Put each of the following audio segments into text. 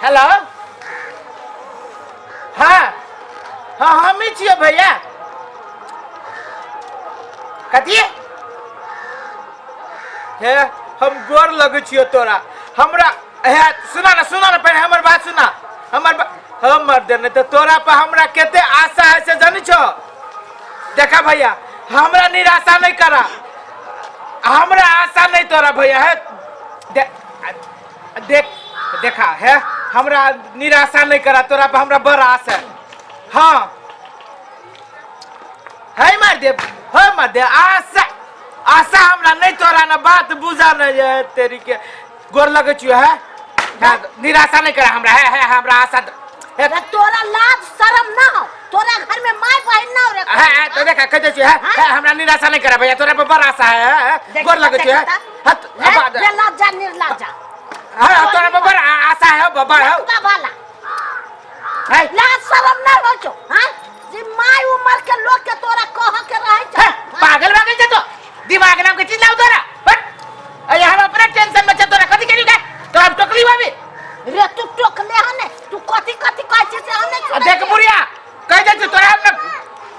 Hello हाँ हाँ हम ही छियै भैया कथी हे हम गोर लगे छियो तोरा हमरा हे सुना ना पहले हमर बात सुना हमर देने तो तोरा पर हमरा केते आशा है से जानी छो देखा भैया हमरा निराशा नहीं करा हमरा आशा नहीं तोरा भैया है देखा है हमरा निराशा नहीं करा तोरा पर हमरा बड़ा आशा है हाँ है मार दे आशा हमरा नहीं तोरा ना बात बुझा नहीं है तेरी के गोर लगे छियो है निराशा नहीं करा हमरा है हमरा आशा तोरा लाज शर्म ना हो तोरा घर में माय बहन ना रे है तो देखा कहते छियो है हमरा निराशा नहीं करा भैया तोरा पे बड़ा आशा है गोर लगे छियो है बे लाजा निर्लजा हां तोरा पे बड़ा आशा है बाबा है का भला है लाज शर्म ना हो छो हां जे माय उमर के लोग के तोरा कह के रहे छ पागल छ तो दिमाग नाम के चीज लाओ तोरा बट अरे हम अपना टेंशन में छ तोरा कथि करी का तो हम टोकली बाबी रे तू टोकले हने तू कथि कहै छ से हने देख बुढ़िया कह दे तोरा हम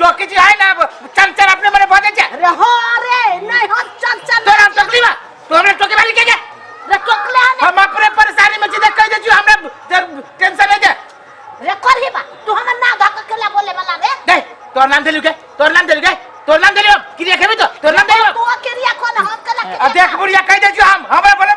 टोकी जी है ना चंचल अपने मने बजे छ अरे हो रे नहीं हो चंचल तोरा टोकली बा तो हमने टोके वाली के रे टोकले हने हम अपने परेशानी में सीधे कह दे छी हमरा टेंशन है रे करही बा तू हमर ना धक केला बोले वाला रे दे तोर नाम देलु के तोर नाम देलु क्रिया खेबी तो तोर नाम देलु तू क्रिया कोन हम केला देख बुढ़िया कह दे छी हम हमरा बोले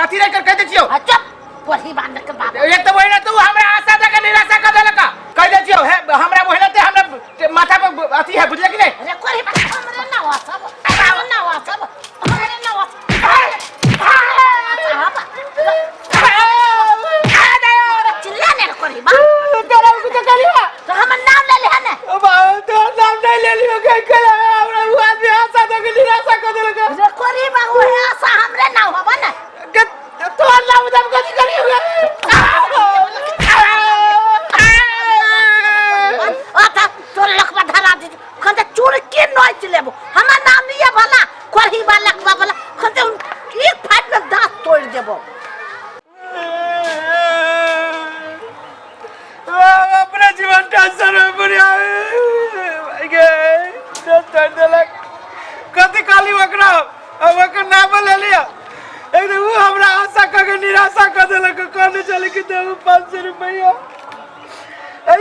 अथी नहीं कर कह दे छियो चुप वही बात के बाप एक तो वही ना तू हमरा आशा दे के निराशा कर देलका कह दे छियो है हमरा वही ना ते हमरा माथा पे अथी है बुझले कि नहीं रे करही बा हमरे ना वा सब हमरे ना वा चिल्ला ने करही बा तेरा कुछ करिया तो हमर नाम ले ले हने तो नाम नहीं ले लियो के केला हमरा वो आदमी आशा दे के निराशा कर देलका रे करही बा वो आशा हमरे ना होबा ना तो नाम दम कथि करियो आता तोर लखबा धरा दे खंते चूर के नोच लेबो हमर नाम लिए भला करही बा लखबा भला खंते एक फाट में दांत तोड़ देबो अपना जीवन टेंशन में बुढ़िया भाई के तो देलक कथि काली वकरा अब ओकर नाम ले लिया एकदम वो हमरा आशा का के निराशा कर देलक कहने चले कि देबो 500 रुपया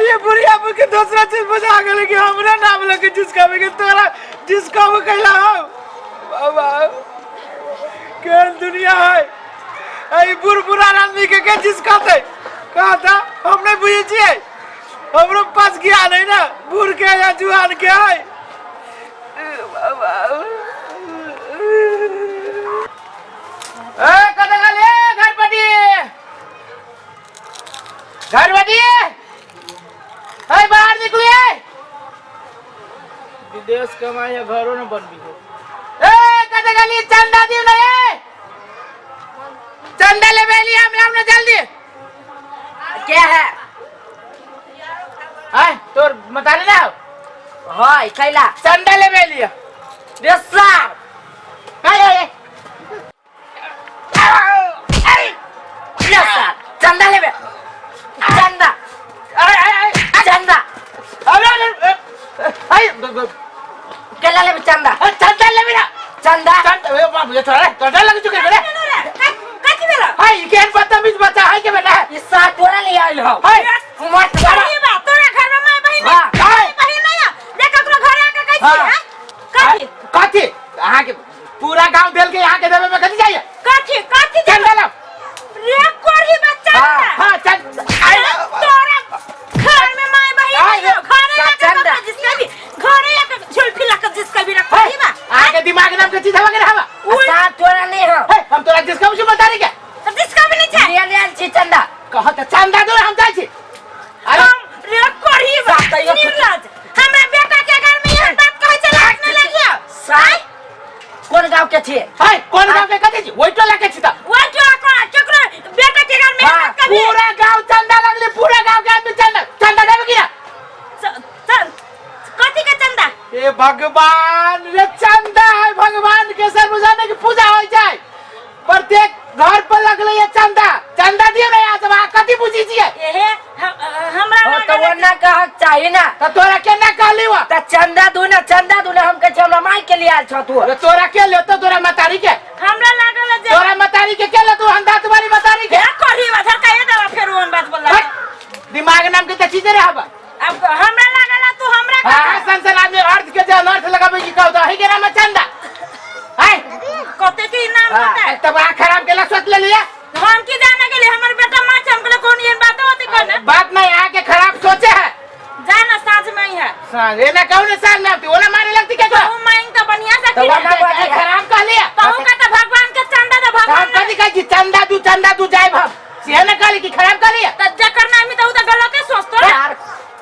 ये बुढ़िया के दूसरा चीज बुझा गेल कि हमरा नाम लेके जिसका के तोरा जिसका वो कहला हो बाबा के दुनिया है आई बुढ़ा आदमी के जिसका थे कहा था हमने बुझे छिए हमरो पास गया नहीं ना बूढ़ के या जुआन के है बाबा कदे गले घरपटी है बाहर निकलिए विदेश कमाए घरों न बन भी ए कदे गली चंदा दियो ना ए चंदा ले बेली हम ना जल्दी क्या है हां तोर मतारी ना हाय कैला चंदा ले बेली रे सार हाय रे सार चंदा लेबे चंदा चंदा अरे हाय केला लेबे चंदा चंदा लेबे ना चंदा चंदा ए बाबू ये चंदा लग चुके बेटा काची बेरा हाय केन बदतमीज बच्चा है के बेटा ये साथ तोरा ले आइल हो हाय मत बाबा ये बात तोरा घर में माय बहिन हां बहिन नहीं है ले ककरो घर आके कहै छी काची काची यहां के पूरा गांव देल के यहां के देवे में कथि चाहिए काची चंदा ला रे कोरी बच्चा हां चल तोरा घर में माय बहिन नहीं है घर चंदा जिसका भी घर एक झुलफी लगा जिसका भी रखा है बा आगे दिमाग नाम के चीज हवा के हवा साथ तोरा नहीं हो हम तोरा जिसका मुझे बता रही क्या तो जिसका भी नहीं चाहिए ले छी चंदा कहो तो चंदा दो हम जाई छी अरे रे कोरी बात निर्लज हमरा बेटा के घर में यह बात कहै छै लाज नहीं लगियो साई कौन गांव के छी हाय कौन गांव के कथि छी ओइ टोला के छी त ओइ टोला कोन चक्र बेटा के घर में कभी पूरा गांव चंदा लगले पूरा गांव के आदमी चंदा देबे की ना कथि के चंदा ए भगवान रे चंदा है भगवान के सर्वजन की पूजा हो जाए प्रत्येक घर पर लगले ये चंदा दियो ना आज छ तू तोरा के ले तो तोरा मतारी के हमरा लागल जे तोरा मतारी के ले तू अंधा तुम्हारी मतारी के कही बात कहे दवा फिर ओन बात बोला दिमाग नाम के त चीज रे हबा अब हमरा लागल तू हमरा हां संसन आदमी अर्थ के जे अर्थ लगाबे की कहू तो ही के नाम चंदा हाय कते की नाम बता तब आ खराब केला सोच ले लिया हम की जाने के लिए हमर बेटा मां चमकले कौन ये बात होती कौन बात नहीं आके खराब सोचे है जाना साज में ही है साज ये ना कौन साज में आती ओना मारे लगती क्या तू मांग तो बढ़िया से तो खराब कह लिया कहूं का तो भगवान के चंदा तो भगवान कदी कह चंदा तू जाए भाग से ना कहली कि खराब कर लिया त जे करना में तो गलत है सोचतो यार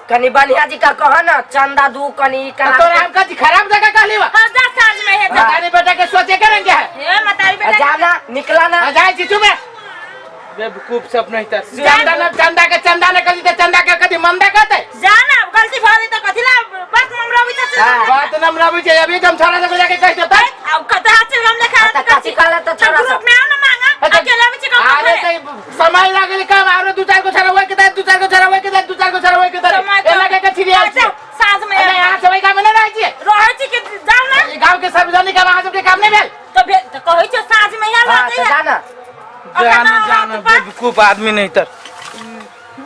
कनी बनिया जी का कह ना चंदा दू कनी तो राम का खराब जगह कहली वा हां जा साज में है मतारी बेटा के सोचे करेंगे है ए मतारी बेटा जाना निकला ना जाए चिचू में बेवकूफ सब नहीं था चंदा के चंदा ने कदी चंदा के कदी मंदा कहते जाना गलती भारी तो कथिला बात नमरा भी बात नमरा भी छै अभी हम छोरा से जाके कह देता अब कथा से हम लेखा त काची काला त छोरा ग्रुप में आओ ना मांगा अकेला में चिका अरे समय लागल काम और दो चार को छोरा होय के दो चार को छोरा होय के दो चार को छोरा होय के एला के छिरिया साज में अरे यहां सबै काम नहीं रहै छै रहै छी के जाओ ना गांव के सार्वजनिक काम आजम के काम नहीं भेल तो कहै छ साज में यहाँ बात है जाना जाना बेवकूफ आदमी नहीं तर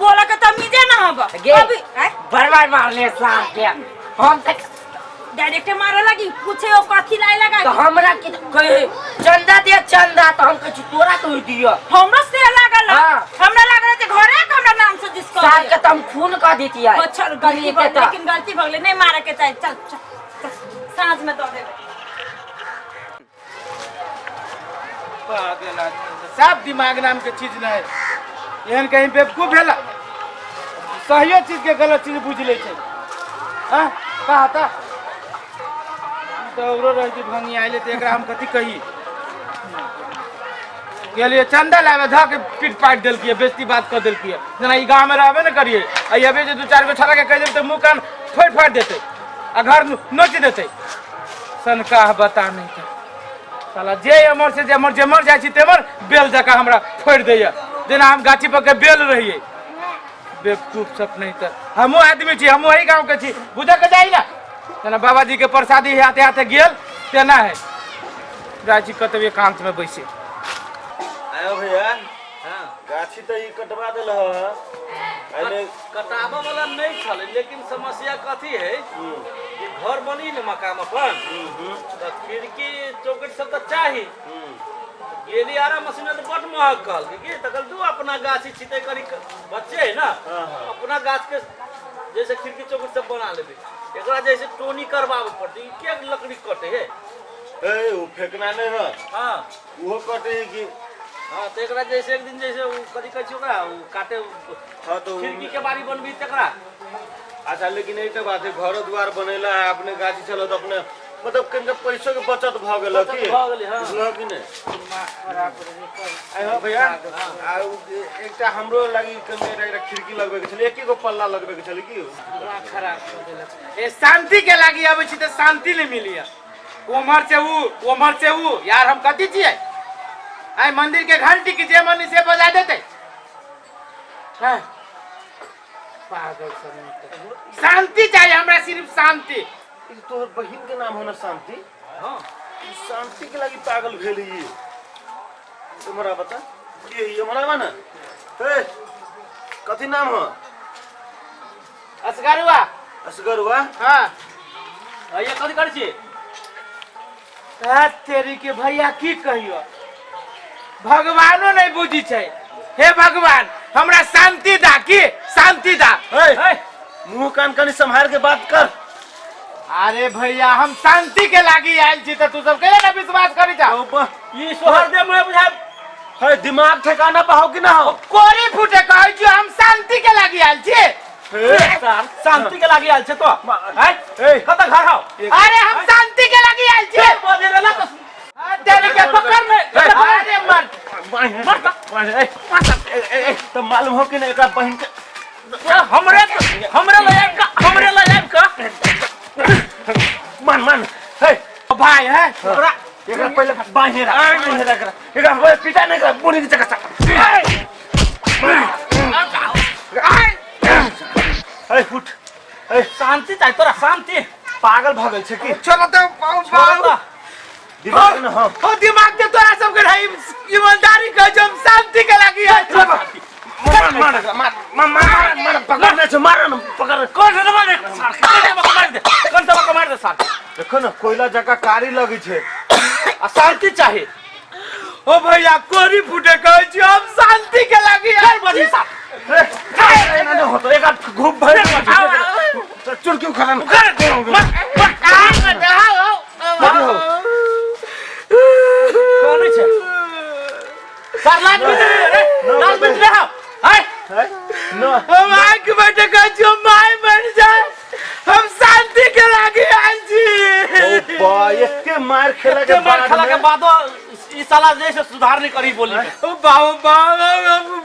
बोला के तमीजे ना हब अभी बरबार मार ले सार के हम तक डायरेक्ट मारे लगी पूछे ओ कथि लाई लगा तो हमरा की कहे चंदा दे चंदा तो हम कह तोरा तो दियो हमरा से लागल हमरा लागल जे घरे हमरा नाम से जिसको सार के तुम खून का देती है अच्छा गलती भइल लेकिन गलती भइल नहीं मारे के चाहे चल सांझ में दो देबे सब दिमाग नाम के चीज नहीं एहन कहीं बेवकूफ भेला सही चीज के गलत चीज बुझ ले छै हां कहा था दौरो रहती भंगी आइले तो एकरा हम कथि कही गेलिए चंदा लावे धा के पीट पाट देल किए बेइज्जती बात कर देल किए जना ई गांव में रहबे न करिए आ अबे जे दो चार गो छरा के कह देब त मुंह कान फोड़ फाड़ देते आ घर नोच देते सनका बता नहीं था साला जे अमर से जे मर जाय छी तेमर बेल जका हमरा फोड़ दैया जेना हम गाछी पर के बेल रहिए बेवकूफ सब नहीं त हमहु आदमी छी हमहु वही गांव के छी बुझ के जाई ना जना बाबा जी के प्रसादी हाथे हाथे गेल तेना है गाछी कतबे एकांत में बैसे आयो भैया हां गाछी त ई कटवा देल ह एने कटाबा वाला नहीं छले लेकिन समस्या कथी है कि घर बनी न मकान अपन त खिड़की चौकट सब त चाही गेली आरा मशीन त बड महग कहल कि तकल दू अपना गाछी छिते करी बच्चे है ना अपना गाछ के जैसे खिड़की चौकट सब बना लेबे एकरा जैसे टोनी करवावे पड़ती के लकड़ी कटे है ए उ फेकना नहीं ह हां वो कटे कि हां तो एकरा जैसे एक दिन जैसे कथी कहै छै ओकरा काटे हां तो खिड़की के बारी बनबी तकरा अच्छा लेकिन एक बात है घर द्वार बनेला है अपने गाछी चलो तो अपने मतलब कनिका पैसों के बचत भ गेल की भ गेलै हां बुझलो कि नहीं आयो भैया आ एकटा हमरो लागि कनिका एकटा खिड़की लगबे के छले एक गो पल्ला लगबे के छले की खराब हो गेल ए शांति के लागी आबै छी त शांति नहीं मिलिया उमर से ऊ यार हम कथि छियै आई मंदिर के घंटी की जे मनी से बजा देते हां पागल सब शांति चाहिए हमरा सिर्फ शांति तोहर बहिन के नाम हो ना शांति हां शांति के लागि पागल भेल ई तुम्हारा बता ये हमरा बा ना ए कथि नाम हो असगरुआ हां ये कथी करै छी तेरी के भैया की कहियो भगवानो नहीं बुझी छै हे भगवान हमरा शांति दा की शांति दा मुंह कान कनी संभाल के बात कर अरे भैया हम शांति के लागी आयल छी त तू सब कहे ना विश्वास करी जा ई सोहर दे मुहे बुझा है दिमाग ठिकाना पे हो कि ना हो कोरी फुटे कहै छी हम शांति के लागी आयल छी शांति के लागि आयल छै तो हैं कत घर हो अरे हम शांति के लागी आयल छी बोले रे ला तेरे के पकड़ में अरे मर तो मालूम हो कि ना एकरा बहिन के हमरे ले का मान है भाई है एकरा पहले बांधे रख एकरा पिटा नहीं कर बुनी के चक्कर है फुट शांति चाहिए तोरा शांति पागल भागल छे की चलो तो बाबू दिमाग न हां ओ दिमाग के तोरा सब के रही ईमानदारी कह जो हम शांति के लगी है मार पकड़ने छे मार न पकड़ कौन से मार दे कौन से मार दे सर देखो न कोयला जगह कारी लगी छे आ शांति चाहिए ओ भैया कोरी फूटे कह जो हम शांति के लगी है बजी सर ना होतो एक घूम भर चुड़की खड़ा कौन छे सर लाज में ले आओ हाय न हम आके बैठे कह जो माय मर जाए हम शांति के लगी है जी ओ बा एके मार खेला के मार खला के बाद ई साला जैसे सुधार नहीं करी बोली ओ बाबू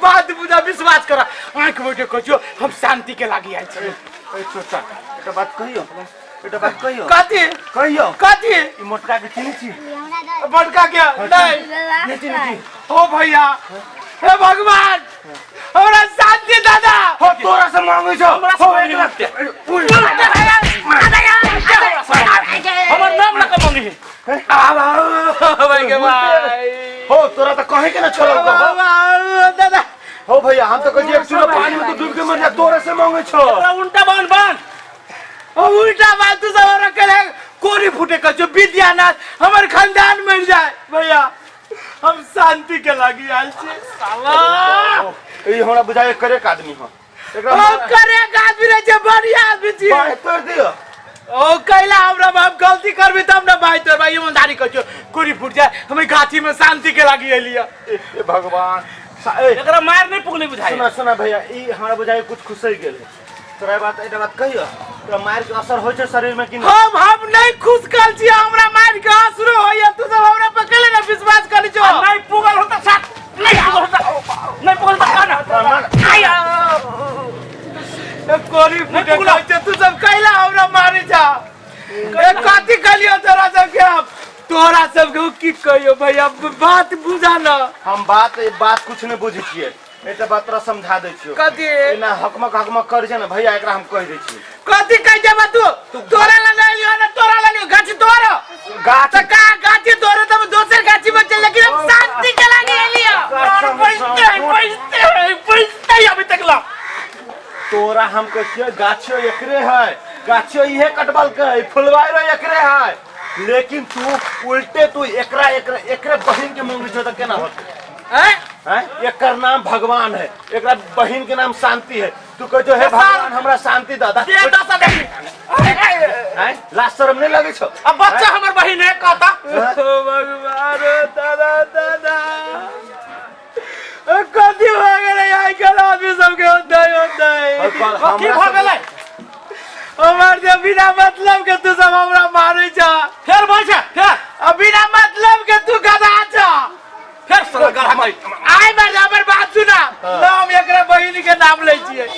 बात बुझा विश्वास करा आंख बैठे कह जो हम शांति के लगी है जी ए छोटा एटा बात कहियो कथी कथी ई मोटका के चिनी छी बड़का क्या नहीं ये चिनी ओ भैया हे भगवान हमरा शांति दादा हो तोरा से मांगे छो हमरा से एक लाख हमर नाम ना कमांगी भाई के भाई हो तोरा तो कहे के ना छोड़ो दादा हो भैया हम तो कह एक चूल्हा पानी में तो डूब के मर जा तोरा से मांगे छो एकरा उल्टा बांध उल्टा बात तू सब रखे कोरी फूटे का जो विद्यानाथ हमारे खानदान मिल जाए भैया हम शांति के लगी आल से साला ई हमरा बुझाए करे का आदमी हो हम करे आदमी रे जे बढ़िया आदमी छी बाय तोड़ दियो ओ कैला हमरा हम गलती करबी तब ना भाई तोर भाई ईमानदारी कह कोरी फूट जाए हमें गाछी में शांति के लगी एलिया ए भगवान एकरा मार नहीं पुगली बुझाई सुना भैया ई हमरा बुझाए कुछ खुशी गेल तोरा बात एटा बात कहियो तोरा मार के असर होय छै शरीर में कि हम नहीं खुश कल छी हमरा मार के असर होय तू सब हमरा पे केले ना विश्वास करी छो नहीं पुगल होता साथ नहीं पुगल होता काना आया कोरी फूटे कहै तू सब कैला हमरा मारी जा ए कथि कलियो तोरा सब के तोरा सब के की कहियो भैया बात बुझा ना हम बात कुछ नहीं बुझी छिए एटा बात तोरा समझा दै छियो कथि एना हकमक कर छै ना भैया एकरा हम कह दै छी कथि कह जेबा तू तोरा ला नहीं लियो ना तोरा ला लियो गाछ तोरा गाछ का गाछ तोरा तब दोसर गाछी में चल लेकिन हम शांति के लागे लियो पैसे अभी तक ला तोरा हम कहियो गाछो एकरे है गाछो इहे कटबल के फुलवाइरो एकरे है लेकिन तू उल्टे तू एकरे बहिन के मांगे छ त केना होत हैं एकर नाम भगवान है एकरा बहिन के नाम शांति है तू कह जो हे भगवान हमरा शांति दादा दे दस हैं लाज शर्म नहीं लगे छो अब बच्चा हमर बहिन है कहता ओ भगवान दादा दादा कथि हो गेलै आई कल आदमी सब के होता है कथि भ गेलै हमार जे बिना मतलब के तू सब हमरा मारै छ फेर बोल छ फेर बिना मतलब के तू गधा छ फेर सरकार हम आई बार हमर बात सुना नाम एकरा बहिन के नाम लै छियै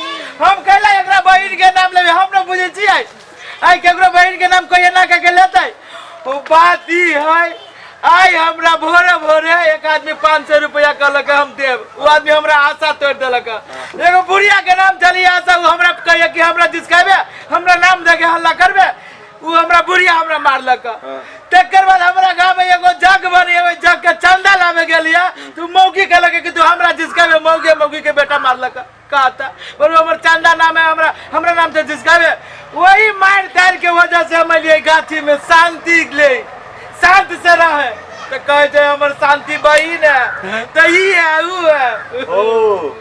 हम कहला एकरा बहिन के नाम लेबे हम न बुझै छियै आई केकरो बहिन के नाम कहिए ना के लेतै ओ बात ई है आई हमरा भोरे एक आदमी 500 रुपया कहलक हम देब वो आदमी हमरा आशा तोड़ देलक एगो बुढ़िया के नाम चली आशा वो हमरा कहिए कि हमरा जिसकाबे हमरा नाम दे के हल्ला करबे वो हमरा बुढ़िया हमरा मारलक तकर बाद हमरा गांव में एगो जग बनी ओइ जग के चंदा लावे गेलिया तू मौगी कहलक कि तू हमरा जिसकाबे मौगी के बेटा मारलक कहता बोलो हमर चंदा नाम है हमरा नाम से जिसकाबे वही मार तार के वजह से हम लिए गाछी में शांति ले शांत से रहे तो कहे छै हमर शांति बहिन है तो ई है ऊ है ओ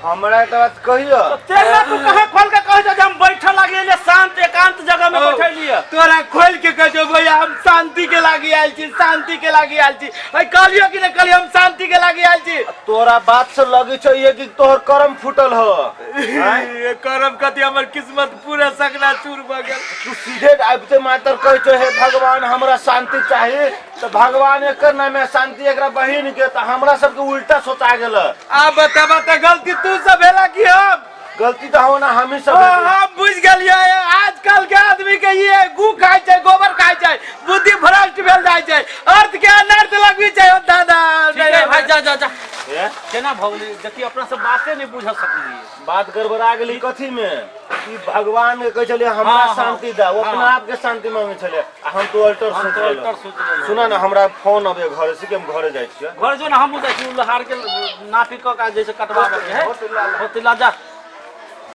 हमरा एक बात कहियो तेरा तू कहे खोल के कह जे हम बैठल लागे ले शांत एकांत जगह में बैठल लिए तोरा खोल के कह जो भैया हम शांति के लागी आइल छी शांति के लागी आइल छी भाई कहलियो कि न कहलियो हम शांति के लागी आइल छी तोरा बात से लगे छ ये कि तोहर कर्म फुटल हो ये करम कति हमर किस्मत पूरा सकना चूर भ गेल तू सीधे आबिते मातर कह छ हे भगवान हमरा शांति चाहिए तो भगवान एकर नाम है शांति एकरा बहिन के तो हमरा सब के उल्टा सोचा गेल आ बता गलती तू सब भेला कि हम गलती तो हो ना हम ही सब हम बुझ गेलियो आजकल के आदमी के ये गू खाय छै गोबर खाय छै बुद्धि भ्रष्ट भेल जाय छै अर्थ के अनर्थ लगबी छै दादा ठीक है भाई जा ये केना भगली देखिए अपना से बातें नहीं बुझ सकलिए बात गड़बड़ा गेली कथी में कि भगवान के कहे चलिए हमरा हाँ, शांति दा वो हाँ। अपना आप के शांति मांगे चले आ हम तो अल्टर हम सोच तो लेलो। अल्टर सोच लेलो। सुना ना हमरा फोन अबे घर से कि हम घरे जाय छियै घर जो ना हम देखिए लोहार के नापी क का जैसे कटवा के है होतिला जा